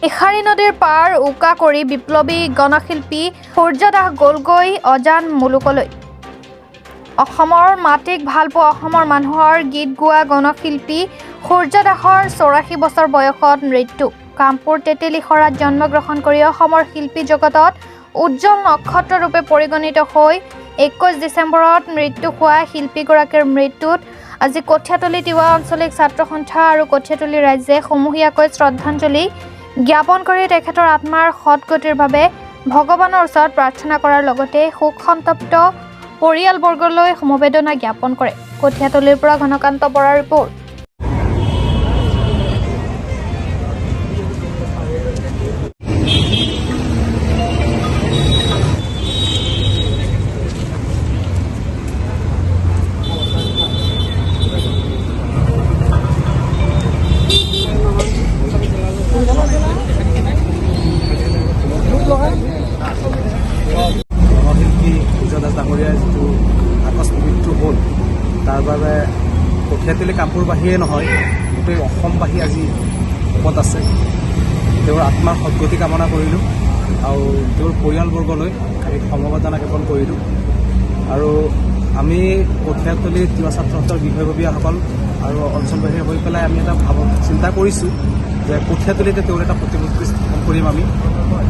ইশাৰী নদীৰ পাৰ উকা কৰি বিপ্লৱী গণশিল্পী সূৰ্য দাস গ'লগৈ অজান মুলুকলৈ। অসমৰ মাটিক ভালপোৱা অসমৰ মানুহৰ গীত গোৱা গণশিল্পী সূৰ্য দাসৰ ৮৪ বছৰ বয়সত মৃত্যু। কামপুৰ তেতেলীখৰাত জন্মগ্ৰহণ কৰি অসমৰ শিল্পী জগতত উজ্জ্বল নক্ষত্ৰৰূপে পৰিগণিত হৈ ২১ ডিচেম্বৰত মৃত্যু হোৱা শিল্পীগৰাকীৰ মৃত্যুত আজি কঠীয়াতলী তিৱা আঞ্চলিক ছাত্ৰ সন্থা আৰু কঠীয়াতলী ৰাইজে সমূহীয়াকৈ শ্ৰদ্ধাঞ্জলি জ্ঞাপন কৰি তেখেতৰ আত্মাৰ সদগতিৰ বাবে ভগৱানৰ ওচৰত প্ৰাৰ্থনা কৰাৰ লগতে শোক সন্তপ্ত পৰিয়ালবৰ্গলৈ সমবেদনা জ্ঞাপন কৰে। কঠীয়াতলীৰ পৰা ঘনকান্ত বৰাৰ ৰিপৰ্ট। গণশিল্পী সূৰ্য দাস ডাঙৰীয়াৰ যিটো আকস্মিক মৃত্যু হ'ল তাৰ বাবে কঠীয়াতলী কামপুৰবাসীয়ে নহয় গোটেই অসমবাসী আজি শোকত আছে। তেওঁৰ আত্মাৰ সদগতি কামনা কৰিলোঁ আৰু তেওঁৰ পৰিয়ালবৰ্গলৈ আমি সমবেদনা জ্ঞাপন কৰিলোঁ। আৰু আমি কঠীয়াতলী তিৱা ছাত্ৰ সন্থাৰ বিষয়ববীয়াসকল আৰু অঞ্চলবাসী হৈ পেলাই আমি এটা চিন্তা কৰিছোঁ যে কঠীয়াতলীতে তেওঁৰ এটা প্ৰতিমূৰ্তি স্থাপন কৰিম আমি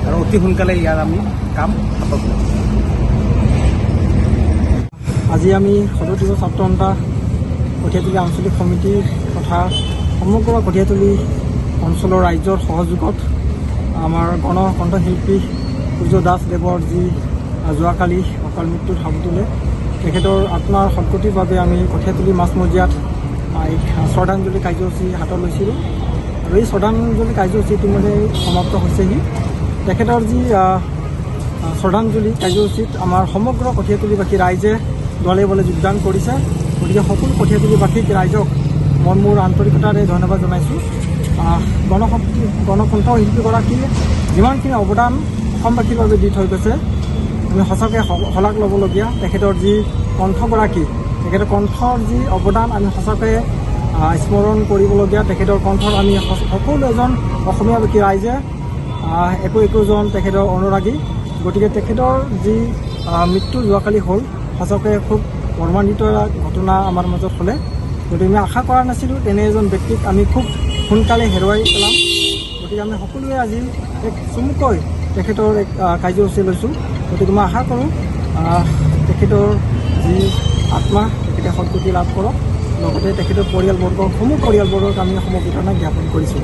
আৰু অতি সোনকালে ইয়াৰ আমি কাম হাতত ল'ম। আজি আমি সদৌ তিৱা ছাত্ৰ সন্থা কঠীয়াতলী আঞ্চলিক সমিতিৰ তথা সমগ্ৰ কঠীয়াতলী অঞ্চলৰ ৰাইজৰ সহযোগত আমাৰ গণকণ্ঠশিল্পী সূৰ্য দাস দেৱৰ যি যোৱাকালি অকাল মৃত্যুত হাবুটিলে তেখেতৰ আত্মাৰ সদগতিৰ বাবে আমি কঠীয়াতলী মাছমজিয়াত শ্ৰদ্ধাঞ্জলি কাৰ্যসূচী হাতত লৈছিলোঁ আৰু এই শ্ৰদ্ধাঞ্জলি কাৰ্যসূচী ইতিমধ্যে সমাপ্ত হৈছেহি। তেখেতৰ যি শ্ৰদ্ধাঞ্জলি কাৰ্যসূচীত আমাৰ সমগ্ৰ কঠীয়াতলীবাসী ৰাইজে দলে বলে যোগদান কৰিছে। গতিকে সকলো কঠীয়াতলীবাসীক ৰাইজক মোৰ আন্তৰিকতাৰে ধন্যবাদ জনাইছোঁ। গণকণ্ঠ শিল্পীগৰাকীৰ যিমানখিনি অৱদান অসমবাসীৰ বাবে দি থৈ গৈছে আমি সঁচাকৈ শলাগ ল'বলগীয়া। তেখেতৰ যি কণ্ঠগৰাকী তেখেতৰ কণ্ঠৰ যি অৱদান আমি সঁচাকৈ স্মৰণ কৰিবলগীয়া। তেখেতৰ কণ্ঠৰ আমি সকলো এজন অসমীয়াবাসী ৰাইজে একোজন তেখেতৰ অনুৰাগী। গতিকে তেখেতৰ যি মৃত্যু যোৱাকালি হ'ল সঁচাকৈ খুব মৰ্মান্বিত ঘটনা আমাৰ মাজত হ'লে। গতিকে আমি আশা কৰা নাছিলোঁ তেনে এজন ব্যক্তিক আমি খুব সোনকালে হেৰুৱাই পেলাম। গতিকে আমি সকলোৱে আজি এক চমুকৈ তেখেতৰ এক কাৰ্যসূচী লৈছোঁ। গতিকে মই আশা কৰোঁ তেখেতৰ যি আত্মা তেখেতে সদগতি লাভ কৰক, লগতে তেখেতৰ পৰিয়ালবৰ্গক আমি সমবেদনা জ্ঞাপন কৰিছোঁ।